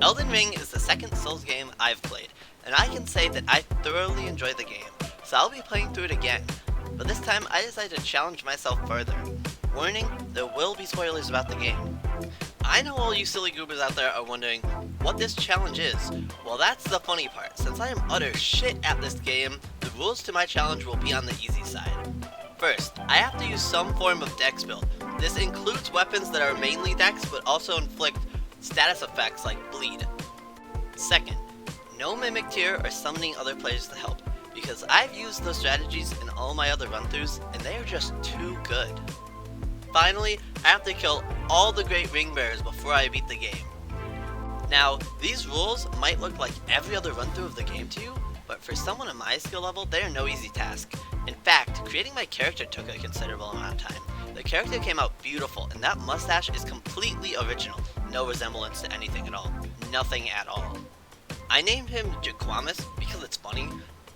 Elden Ring is the second Souls game I've played, and I can say that I thoroughly enjoyed the game, so I'll be playing through it again. But this time I decided to challenge myself further. Warning, there will be spoilers about the game. I know all you silly goobers out there are wondering what this challenge is. Well, that's the funny part. Since I am utter shit at this game, the rules to my challenge will be on the easy side. First, I have to use some form of dex build. This includes weapons that are mainly dex but also inflict status effects like bleed. Second, no mimic tier or summoning other players to help, because I've used those strategies in all my other run-throughs and they are just too good. Finally, I have to kill all the great ring bearers before I beat the game. Now, these rules might look like every other run-through of the game to you, but for someone at my skill level, they are no easy task. In fact, creating my character took a considerable amount of time. The character came out beautiful, and that mustache is completely original. No resemblance to anything at all. Nothing at all. I named him Jaquamus because it's funny,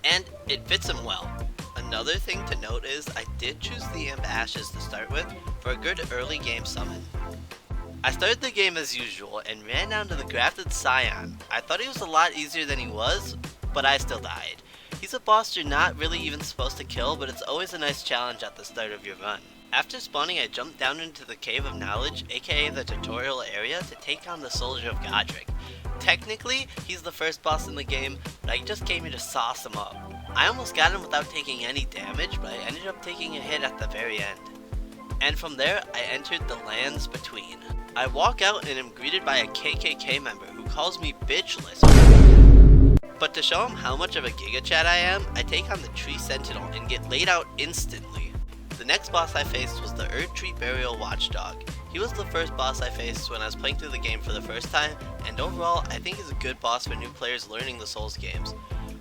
and it fits him well. Another thing to note is I did choose the Imp Ashes to start with for a good early game summon. I started the game as usual and ran down to the Grafted Scion. I thought he was a lot easier than he was, but I still died. He's a boss you're not really even supposed to kill, but it's always a nice challenge at the start of your run. After spawning, I jumped down into the Cave of Knowledge, aka the tutorial area, to take on the Soldier of Godric. Technically, he's the first boss in the game, but I just came here to sauce him up. I almost got him without taking any damage, but I ended up taking a hit at the very end. And from there, I entered the Lands Between. I walk out and am greeted by a KKK member who calls me bitchless. But to show him how much of a gigachat I am, I take on the Tree Sentinel and get laid out instantly. The next boss I faced was the Erdtree Burial Watchdog. He was the first boss I faced when I was playing through the game for the first time, and overall I think he's a good boss for new players learning the Souls games.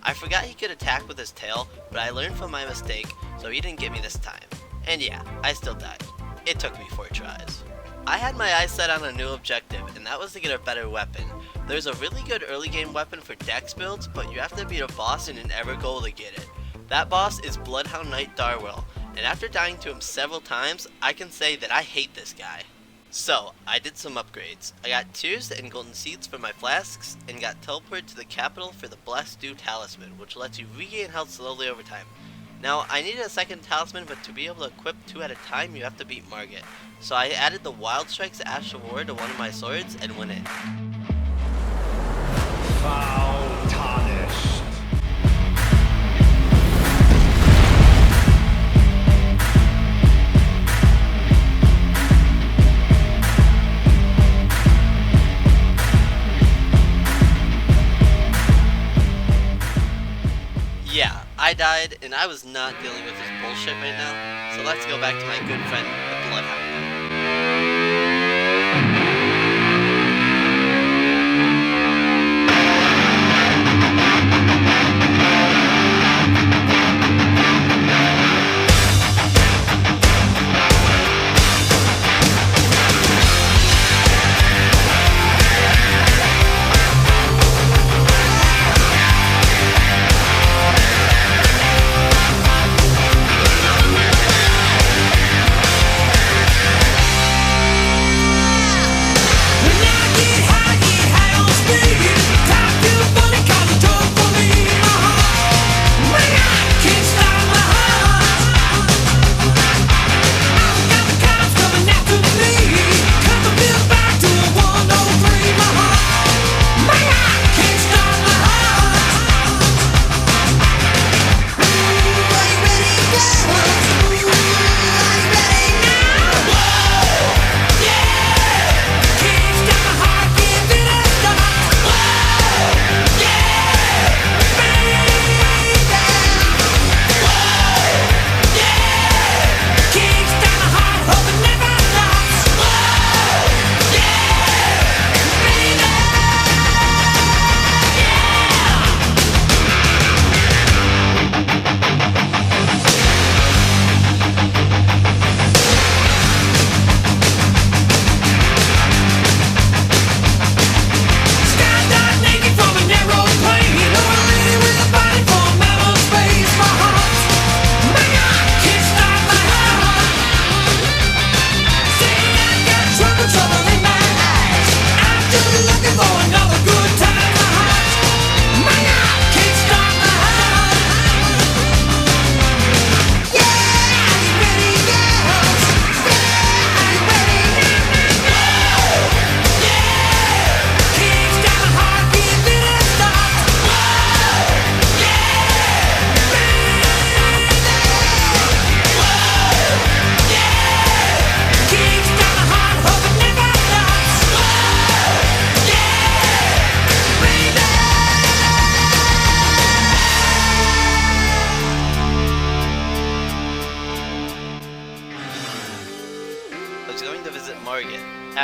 I forgot he could attack with his tail, but I learned from my mistake, so he didn't get me this time. And yeah, I still died. It took me 4 tries. I had my eyes set on a new objective, and that was to get a better weapon. There's a really good early game weapon for dex builds, but you have to beat a boss in an ever goal to get it. That boss is Bloodhound Knight Darwell, and after dying to him several times, I can say that I hate this guy. So, I did some upgrades. I got tears and golden seeds for my flasks, and got teleported to the capital for the Blessed Dew Talisman, which lets you regain health slowly over time. Now, I needed a second talisman, but to be able to equip 2 at a time, you have to beat Margit. So I added the Wild Strike's Ash of War to one of my swords, and went in. Foul tarnished. Yeah, I died, and I was not dealing with this bullshit right now, so let's go back to my good friend, the Bloodhound.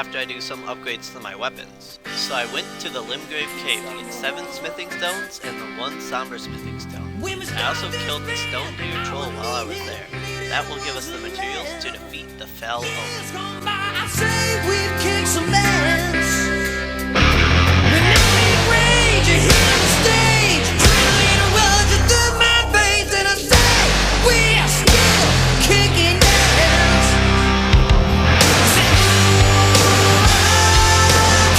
after I do some upgrades to my weapons. So I went to the Limgrave Cave to get 7 smithing stones and the 1 somber smithing stone. I also killed the stone deer troll while I was there. That will give us the materials to defeat the fell oak. I say we've kicked some ass. When I make rage, you hear the stage. Trillion words through my veins, and I say we're still kicking ass. Say,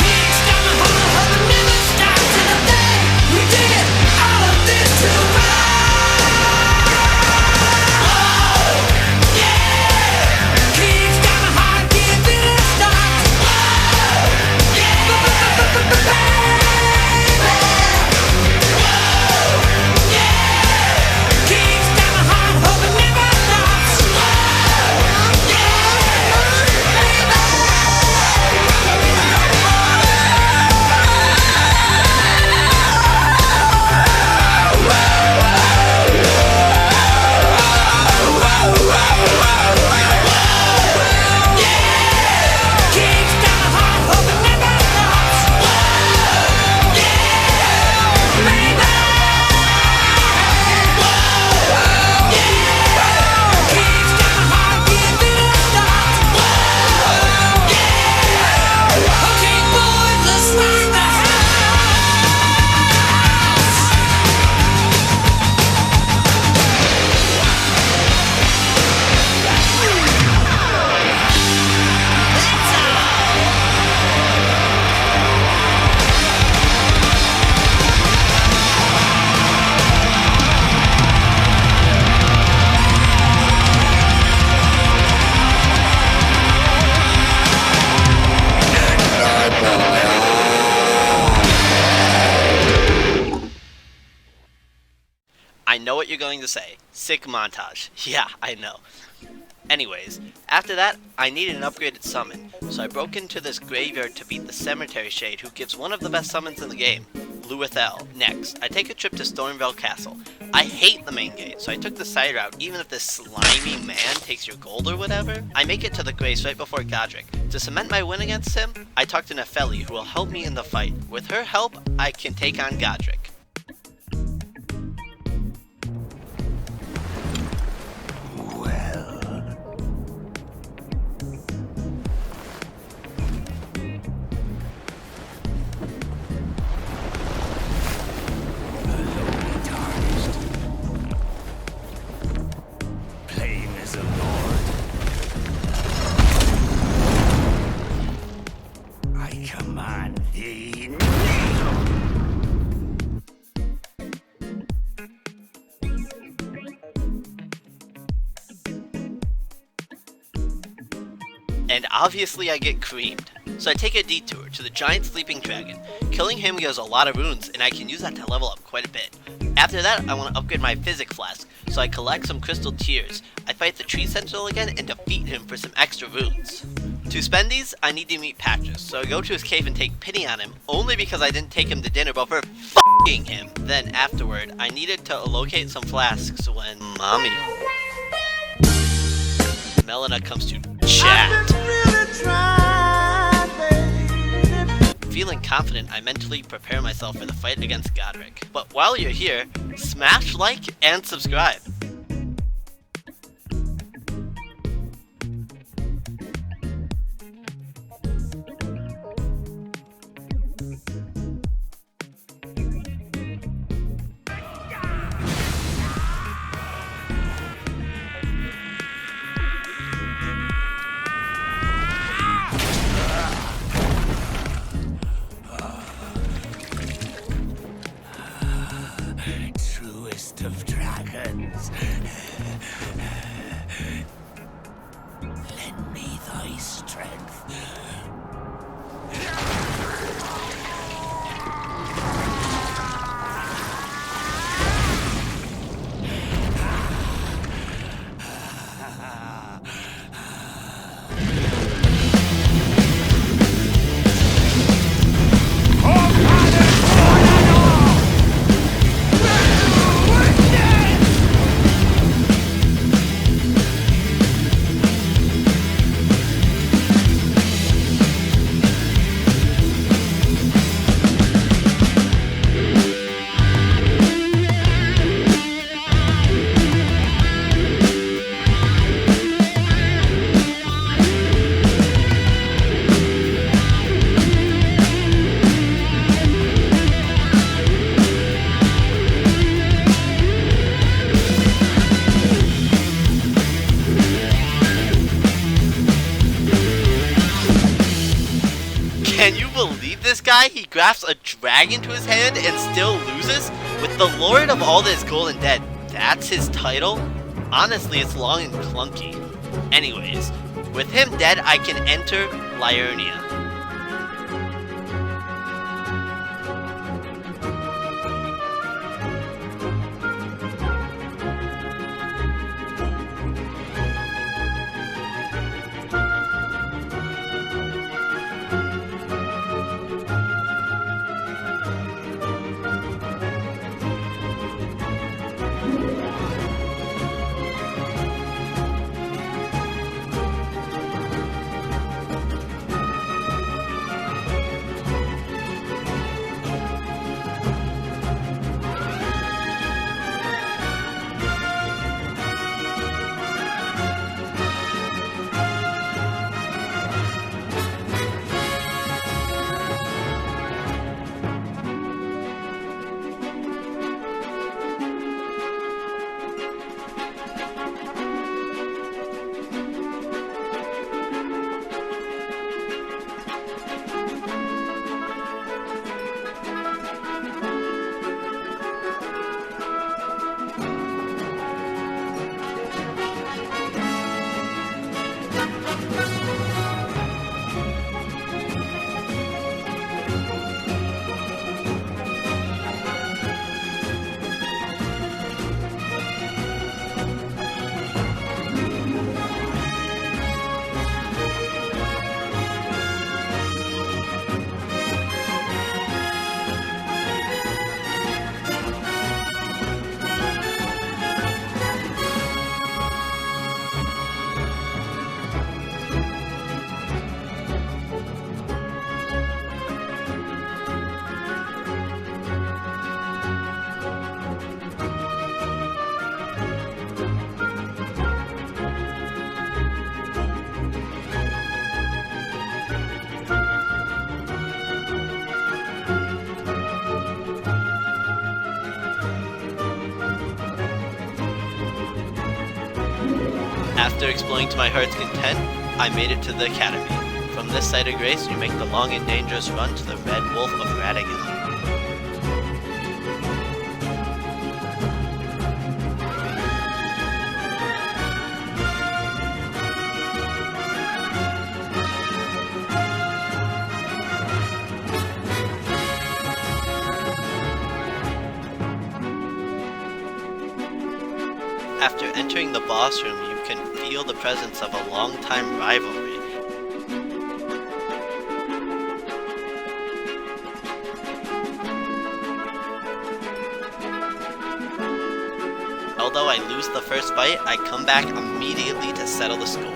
kicks down the hall, hope it never stops. And I think we did all of this to right. I know what you're going to say. Sick montage. Yeah, I know. Anyways, after that, I needed an upgraded summon, so I broke into this graveyard to beat the Cemetery Shade, who gives one of the best summons in the game, Luithel. Next, I take a trip to Stormvale Castle. I hate the main gate, so I took the side route, even if this slimy man takes your gold or whatever. I make it to the Grace right before Godric. To cement my win against him, I talk to Nefeli, who will help me in the fight. With her help, I can take on Godric. And obviously I get creamed. So I take a detour to the giant sleeping dragon. Killing him gives a lot of runes, and I can use that to level up quite a bit. After that, I want to upgrade my physic flask, so I collect some crystal tears. I fight the tree sentinel again and defeat him for some extra runes. To spend these, I need to meet Patches, so I go to his cave and take pity on him, only because I didn't take him to dinner before f***ing him. Then afterward, I needed to locate some flasks when Mommy Melina comes to chat. Feeling confident, I mentally prepare myself for the fight against Godric. But while you're here, smash like and subscribe. Truest of dragons. Can you believe this guy? He grafts a dragon to his hand and still loses? With the Lord of all this golden dead, that's his title? Honestly, it's long and clunky. Anyways, with him dead, I can enter Liurnia. After exploring to my heart's content, I made it to the academy. From this site of grace, you make the long and dangerous run to the Red Wolf of Radigan. After entering the boss room, you can feel the presence of a long-time rivalry. Although I lose the first fight, I come back immediately to settle the score.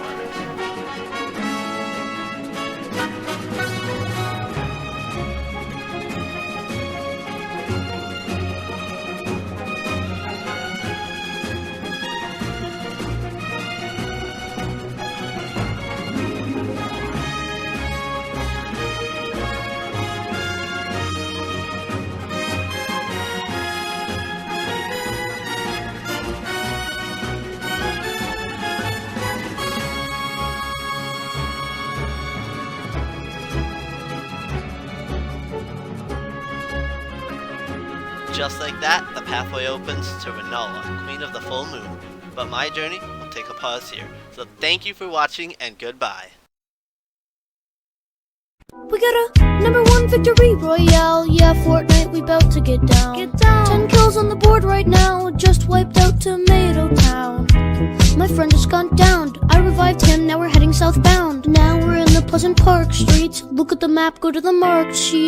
Just like that, the pathway opens to Renala, Queen of the Full Moon. But my journey will take a pause here. So thank you for watching and goodbye. We got a #1 victory royale. Yeah, Fortnite, we bout to get down. 10 kills on the board right now. Just wiped out Tomato Town. My friend just gone down. I revived him, now we're heading southbound. Now we're in the Pleasant Park streets. Look at the map, go to the marked sheet.